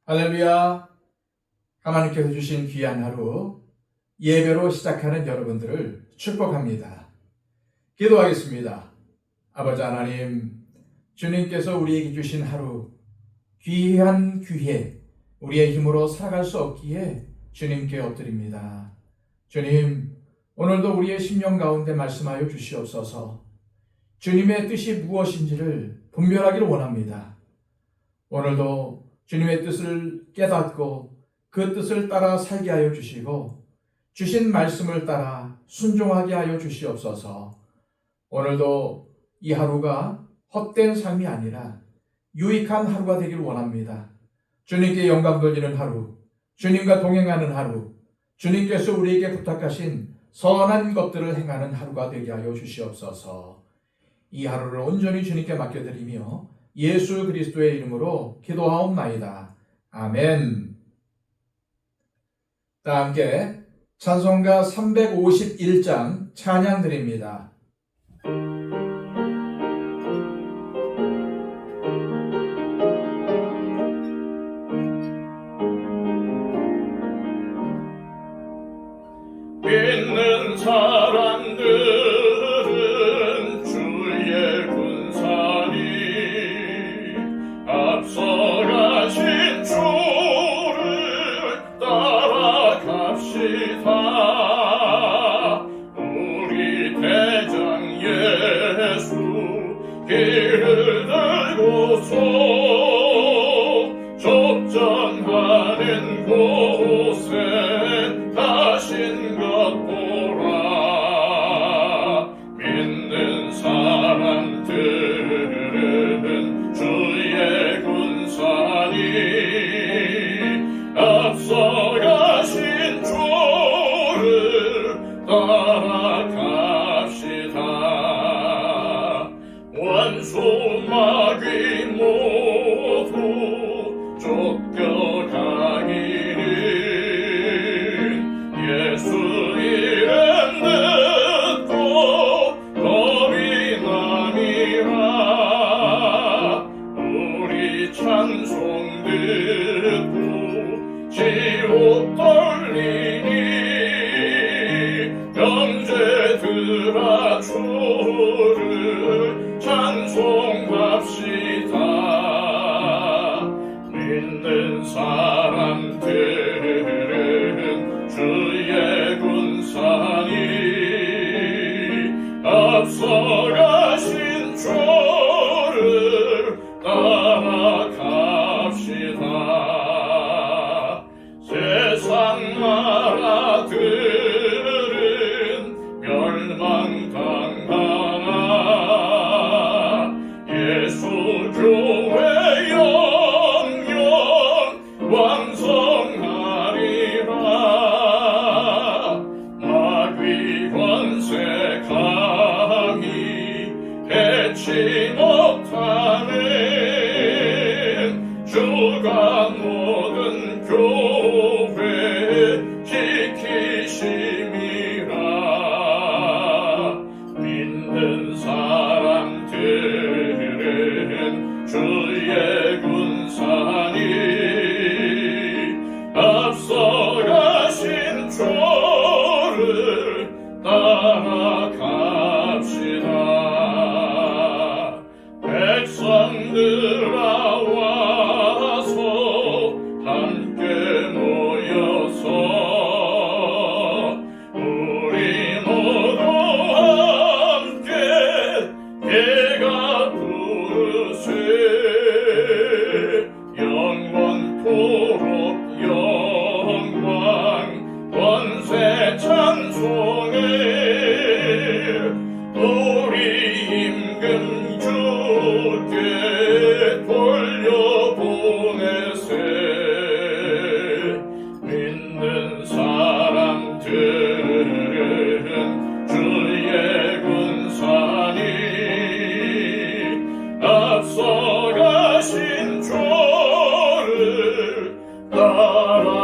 할렐루야. 하나님께서 주신 귀한 하루 예배로 시작하는 여러분들을 축복합니다. 기도하겠습니다. 아버지 하나님, 주님께서 우리에게 주신 하루 귀한 기회, 우리의 힘으로 살아갈 수 없기에 주님께 엎드립니다. 주님, 오늘도 우리의 심령 가운데 말씀하여 주시옵소서. 주님의 뜻이 무엇인지를 분별하기를 원합니다. 오늘도 주님의 뜻을 깨닫고 그 뜻을 따라 살게 하여 주시고 주신 말씀을 따라 순종하게 하여 주시옵소서. 오늘도 이 하루가 헛된 삶이 아니라 유익한 하루가 되길 원합니다. 주님께 영광 돌리는 하루, 주님과 동행하는 하루, 주님께서 우리에게 부탁하신 선한 것들을 행하는 하루가 되게 하여 주시옵소서. 이 하루를 온전히 주님께 맡겨드리며 예수 그리스도의 이름으로 기도하옵나이다. 아멘. 다 함께 찬송가 351장 찬양 드립니다. 믿는 사람들은 주의 군사니 앞서가신 주를 따라갑시다. 우리 대장 예수 길을 들고서 접전하는 곳에 가신 것 보라. 믿는 사람들은 주의 군사니 앞서가신 주를 따라갑시다. 원수 마귀 모두 쫓겨가기를 예수 이름 듣고 겁이 나니라. 우리 찬송 듣고 지옥 떨리니 형제들아 주를 찬송합시다. 믿는 사람들은 주의 군사니 앞서가신 주를 따라갑시다. 세상 나라들은 멸망당하나 예수 교회 영영 왕성하리라. 마귀 권세 강이 해치 못하는 주가 모든 교회 지키심이라. 믿는 사람들은 주의 군사니 앞서가신 주를 따라갑시다. 백성들아 와서 함께 모여서 우리 모두 함께 예가 부르세. 영원토록 영광 권세 찬송해. 우리 임금 주께 돌려보내세. 믿는 사람들은 주의 군사니 앞서가신 주를 따라갑시다.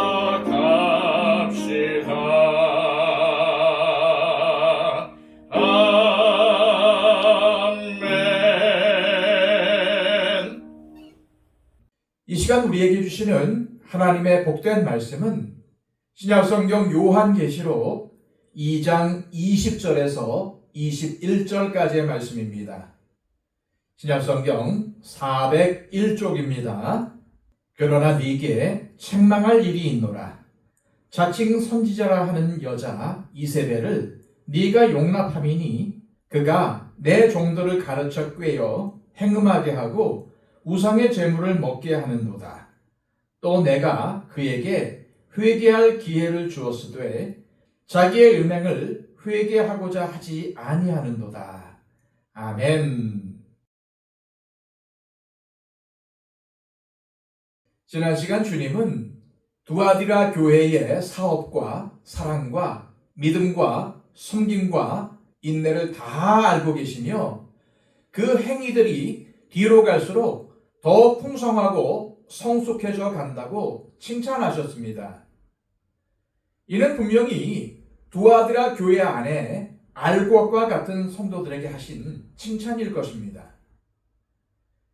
아멘. 이 시간 우리에게 주시는 하나님의 복된 말씀은 신약성경 요한계시록 2장 20절에서 21절까지의 말씀입니다. 신약성경 401쪽입니다. 그러나 네게 책망할 일이 있노라. 자칭 선지자라 하는 여자 이세벨을 네가 용납함이니 그가 내 종들을 가르쳐 꾀어 행음하게 하고 우상의 제물을 먹게 하는도다. 또 내가 그에게 회개할 기회를 주었으되 자기의 음행을 회개하고자 하지 아니하는도다. 아멘. 지난 시간 주님은 두아디라 교회의 사업과 사랑과 믿음과 숨김과 인내를 다 알고 계시며 그 행위들이 뒤로 갈수록 더 풍성하고 성숙해져 간다고 칭찬하셨습니다. 이는 분명히 두아디라 교회 안에 알곡과 같은 성도들에게 하신 칭찬일 것입니다.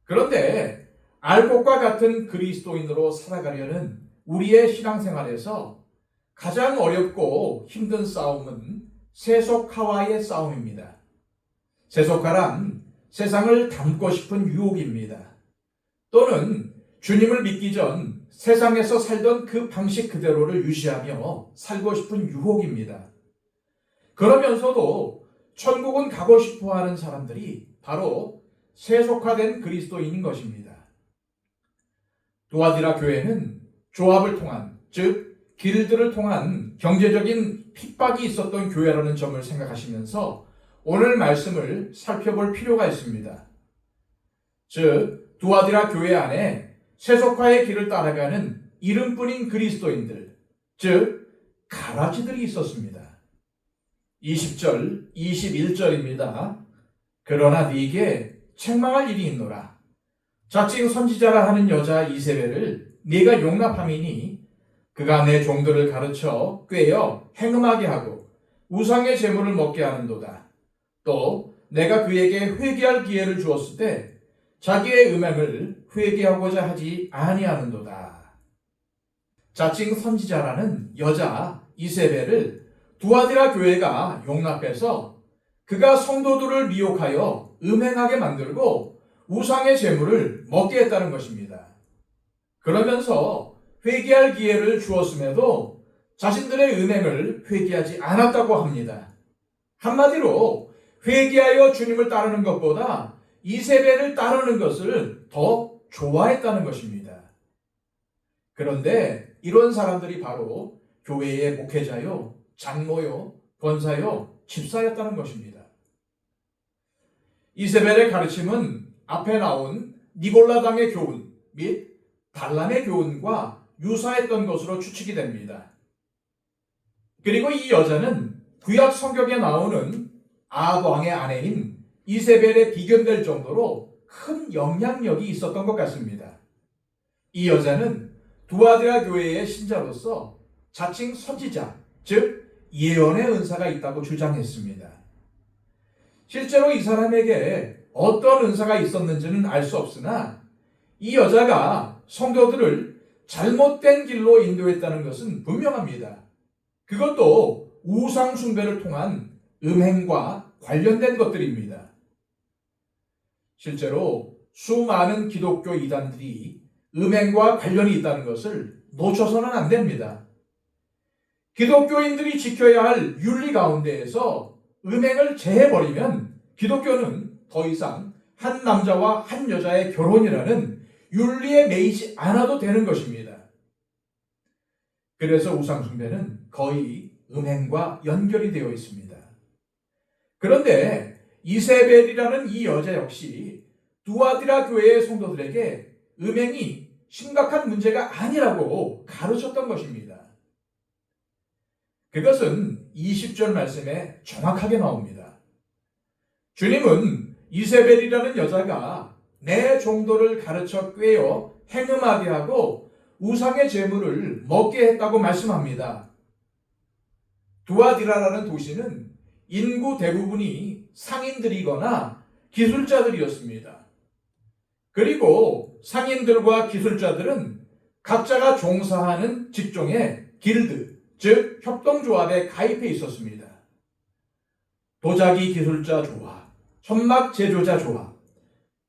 그런데 알곡과 같은 그리스도인으로 살아가려는 우리의 신앙생활에서 가장 어렵고 힘든 싸움은 세속화와의 싸움입니다. 세속화란 세상을 닮고 싶은 유혹입니다. 또는 주님을 믿기 전 세상에서 살던 그 방식 그대로를 유지하며 살고 싶은 유혹입니다. 그러면서도 천국은 가고 싶어 하는 사람들이 바로 세속화된 그리스도인인 것입니다. 두아디라 교회는 조합을 통한, 즉 길드를 통한 경제적인 핍박이 있었던 교회라는 점을 생각하시면서 오늘 말씀을 살펴볼 필요가 있습니다. 즉 두아디라 교회 안에 세속화의 길을 따라가는 이름뿐인 그리스도인들, 즉 가라지들이 있었습니다. 20절, 21절입니다. 그러나 네게 책망할 일이 있노라. 자칭 선지자라 하는 여자 이세벨을 네가 용납함이니 그가 내 종들을 가르쳐 꾀어 행음하게 하고 우상의 제물을 먹게 하는도다. 또 내가 그에게 회개할 기회를 주었을 때 자기의 음행을 회개하고자 하지 아니하는도다. 자칭 선지자라는 여자 이세벨을 두아디라 교회가 용납해서 그가 성도들을 미혹하여 음행하게 만들고 우상의 제물을 먹게 했다는 것입니다. 그러면서 회개할 기회를 주었음에도 자신들의 음행을 회개하지 않았다고 합니다. 한마디로 회개하여 주님을 따르는 것보다 이세벨을 따르는 것을 더 좋아했다는 것입니다. 그런데 이런 사람들이 바로 교회의 목회자요, 장로요, 권사요, 집사였다는 것입니다. 이세벨의 가르침은 앞에 나온 니골라당의 교훈 및 발람의 교훈과 유사했던 것으로 추측이 됩니다. 그리고 이 여자는 구약 성경에 나오는 아합 왕의 아내인 이세벨에 비견될 정도로 큰 영향력이 있었던 것 같습니다. 이 여자는 두아디라 교회의 신자로서 자칭 선지자, 즉 예언의 은사가 있다고 주장했습니다. 실제로 이 사람에게 어떤 은사가 있었는지는 알 수 없으나 이 여자가 성도들을 잘못된 길로 인도했다는 것은 분명합니다. 그것도 우상 숭배를 통한 음행과 관련된 것들입니다. 실제로 수많은 기독교 이단들이 음행과 관련이 있다는 것을 놓쳐서는 안 됩니다. 기독교인들이 지켜야 할 윤리 가운데에서 음행을 제해버리면 기독교는 더 이상 한 남자와 한 여자의 결혼이라는 윤리에 매이지 않아도 되는 것입니다. 그래서 우상숭배는 거의 음행과 연결이 되어 있습니다. 그런데 이세벨이라는 이 여자 역시 두아디라 교회의 성도들에게 음행이 심각한 문제가 아니라고 가르쳤던 것입니다. 그것은 20절 말씀에 정확하게 나옵니다. 주님은 이세벨이라는 여자가 내 종도를 가르쳐 꾀어 행음하게 하고 우상의 제물을 먹게 했다고 말씀합니다. 두아디라라는 도시는 인구 대부분이 상인들이거나 기술자들이었습니다. 그리고 상인들과 기술자들은 각자가 종사하는 직종의 길드, 즉 협동조합에 가입해 있었습니다. 도자기 기술자 조합, 천막 제조자 조합,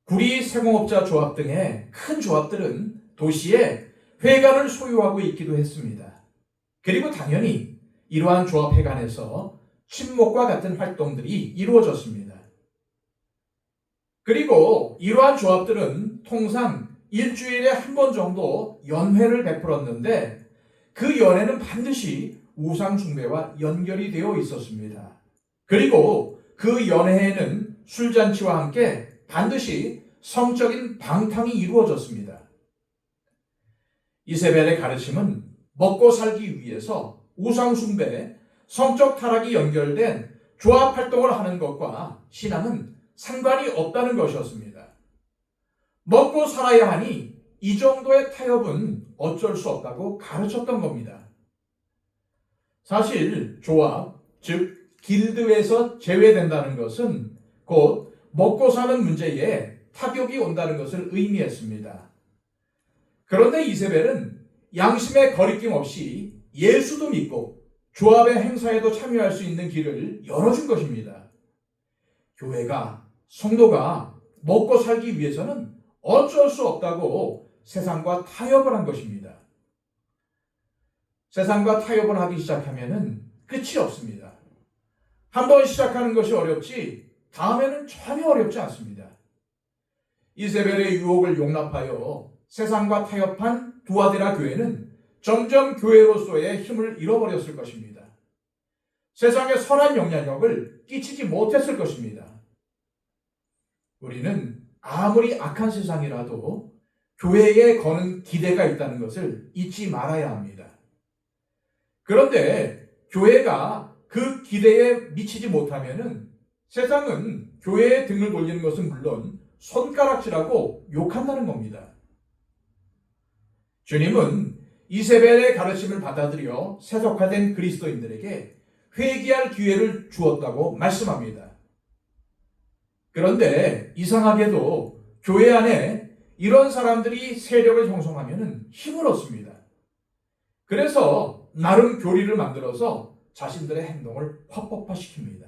구리 세공업자 조합 등의 큰 조합들은 도시에 회관을 소유하고 있기도 했습니다. 그리고 당연히 이러한 조합 회관에서 친목과 같은 활동들이 이루어졌습니다. 그리고 이러한 조합들은 통상 일주일에 한 번 정도 연회를 베풀었는데 그 연회는 반드시 우상 숭배와 연결이 되어 있었습니다. 그리고 그 연회에는 술잔치와 함께 반드시 성적인 방탕이 이루어졌습니다. 이세벨의 가르침은 먹고 살기 위해서 우상 숭배, 성적 타락이 연결된 조합 활동을 하는 것과 신앙은 상관이 없다는 것이었습니다. 먹고 살아야 하니 이 정도의 타협은 어쩔 수 없다고 가르쳤던 겁니다. 사실 조합, 즉 길드에서 제외된다는 것은 곧 먹고 사는 문제에 타격이 온다는 것을 의미했습니다. 그런데 이세벨은 양심의 거리낌 없이 예수도 믿고 조합의 행사에도 참여할 수 있는 길을 열어준 것입니다. 교회가, 성도가 먹고 살기 위해서는 어쩔 수 없다고 세상과 타협을 한 것입니다. 세상과 타협을 하기 시작하면 끝이 없습니다. 한번 시작하는 것이 어렵지 다음에는 전혀 어렵지 않습니다. 이세벨의 유혹을 용납하여 세상과 타협한 두아디라 교회는 점점 교회로서의 힘을 잃어버렸을 것입니다. 세상에 선한 영향력을 끼치지 못했을 것입니다. 우리는 아무리 악한 세상이라도 교회에 거는 기대가 있다는 것을 잊지 말아야 합니다. 그런데 교회가 그 기대에 미치지 못하면 세상은 교회에 등을 돌리는 것은 물론 손가락질하고 욕한다는 겁니다. 주님은 이세벨의 가르침을 받아들여 세속화된 그리스도인들에게 회개할 기회를 주었다고 말씀합니다. 그런데 이상하게도 교회 안에 이런 사람들이 세력을 형성하면 힘을 얻습니다. 그래서 나름 교리를 만들어서 자신들의 행동을 합법화시킵니다.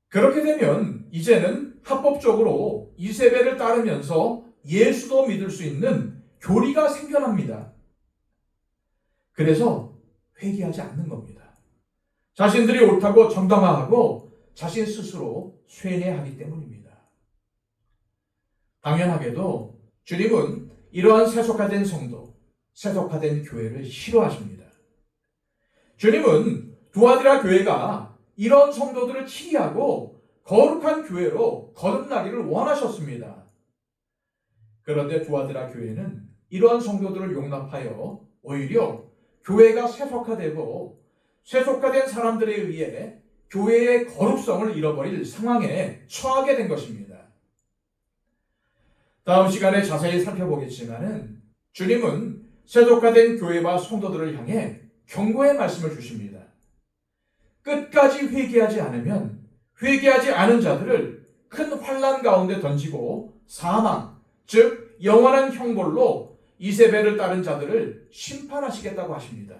그렇게 되면 이제는 합법적으로 이세벨을 따르면서 예수도 믿을 수 있는 교리가 생겨납니다. 그래서 회개하지 않는 겁니다. 자신들이 옳다고 정당화하고 자신 스스로 쇠뇌하기 때문입니다. 당연하게도 주님은 이러한 세속화된 성도, 세속화된 교회를 싫어하십니다. 주님은 두아디라 교회가 이런 성도들을 치리하고 거룩한 교회로 거듭나기를 원하셨습니다. 그런데 두아디라 교회는 이러한 성도들을 용납하여 오히려 교회가 세속화되고 세속화된 사람들에 의해 교회의 거룩성을 잃어버릴 상황에 처하게 된 것입니다. 다음 시간에 자세히 살펴보겠지만은 주님은 세속화된 교회와 성도들을 향해 경고의 말씀을 주십니다. 끝까지 회개하지 않으면 회개하지 않은 자들을 큰 환난 가운데 던지고 사망, 즉 영원한 형벌로 이세벨을 따른 자들을 심판하시겠다고 하십니다.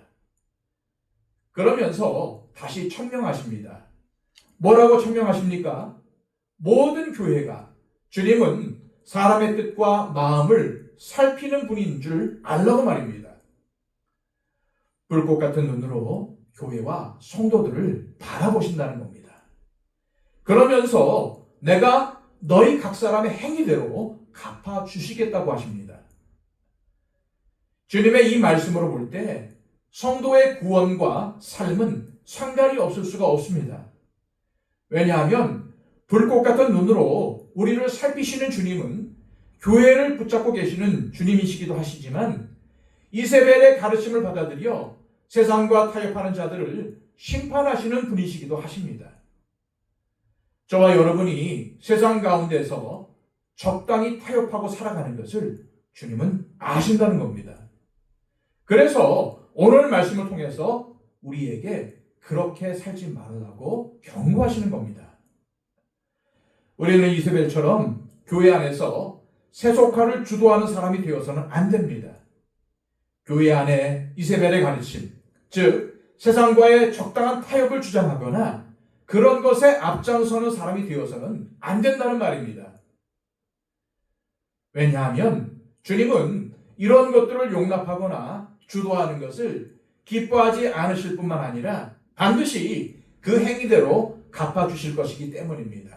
그러면서 다시 천명하십니다. 뭐라고 천명하십니까? 모든 교회가 주님은 사람의 뜻과 마음을 살피는 분인 줄 알라고 말입니다. 불꽃 같은 눈으로 교회와 성도들을 바라보신다는 겁니다. 그러면서 내가 너희 각 사람의 행위대로 갚아주시겠다고 하십니다. 주님의 이 말씀으로 볼 때 성도의 구원과 삶은 상관이 없을 수가 없습니다. 왜냐하면 불꽃 같은 눈으로 우리를 살피시는 주님은 교회를 붙잡고 계시는 주님이시기도 하시지만 이세벨의 가르침을 받아들여 세상과 타협하는 자들을 심판하시는 분이시기도 하십니다. 저와 여러분이 세상 가운데서 적당히 타협하고 살아가는 것을 주님은 아신다는 겁니다. 그래서 오늘 말씀을 통해서 우리에게 그렇게 살지 말라고 경고하시는 겁니다. 우리는 이세벨처럼 교회 안에서 세속화를 주도하는 사람이 되어서는 안 됩니다. 교회 안에 이세벨의 가르침, 즉 세상과의 적당한 타협을 주장하거나 그런 것에 앞장서는 사람이 되어서는 안 된다는 말입니다. 왜냐하면 주님은 이런 것들을 용납하거나 주도하는 것을 기뻐하지 않으실 뿐만 아니라 반드시 그 행위대로 갚아주실 것이기 때문입니다.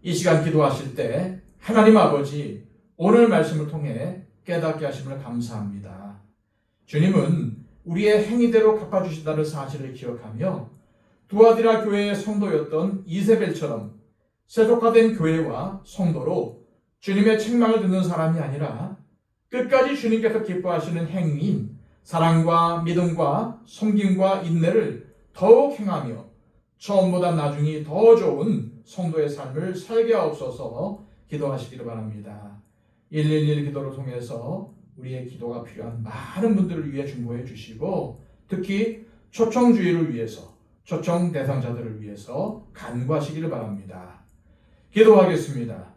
이 시간 기도하실 때 하나님 아버지 오늘 말씀을 통해 깨닫게 하심을 감사합니다. 주님은 우리의 행위대로 갚아주신다는 사실을 기억하며 두아디라 교회의 성도였던 이세벨처럼 세속화된 교회와 성도로 주님의 책망을 듣는 사람이 아니라 끝까지 주님께서 기뻐하시는 행위인 사랑과 믿음과 섬김과 인내를 더욱 행하며 처음보다 나중이 더 좋은 성도의 삶을 살게 하옵소서 기도하시기를 바랍니다. 111 기도를 통해서 우리의 기도가 필요한 많은 분들을 위해 중보해 주시고 특히 초청주의를 위해서 초청 대상자들을 위해서 간구하시기를 바랍니다. 기도하겠습니다.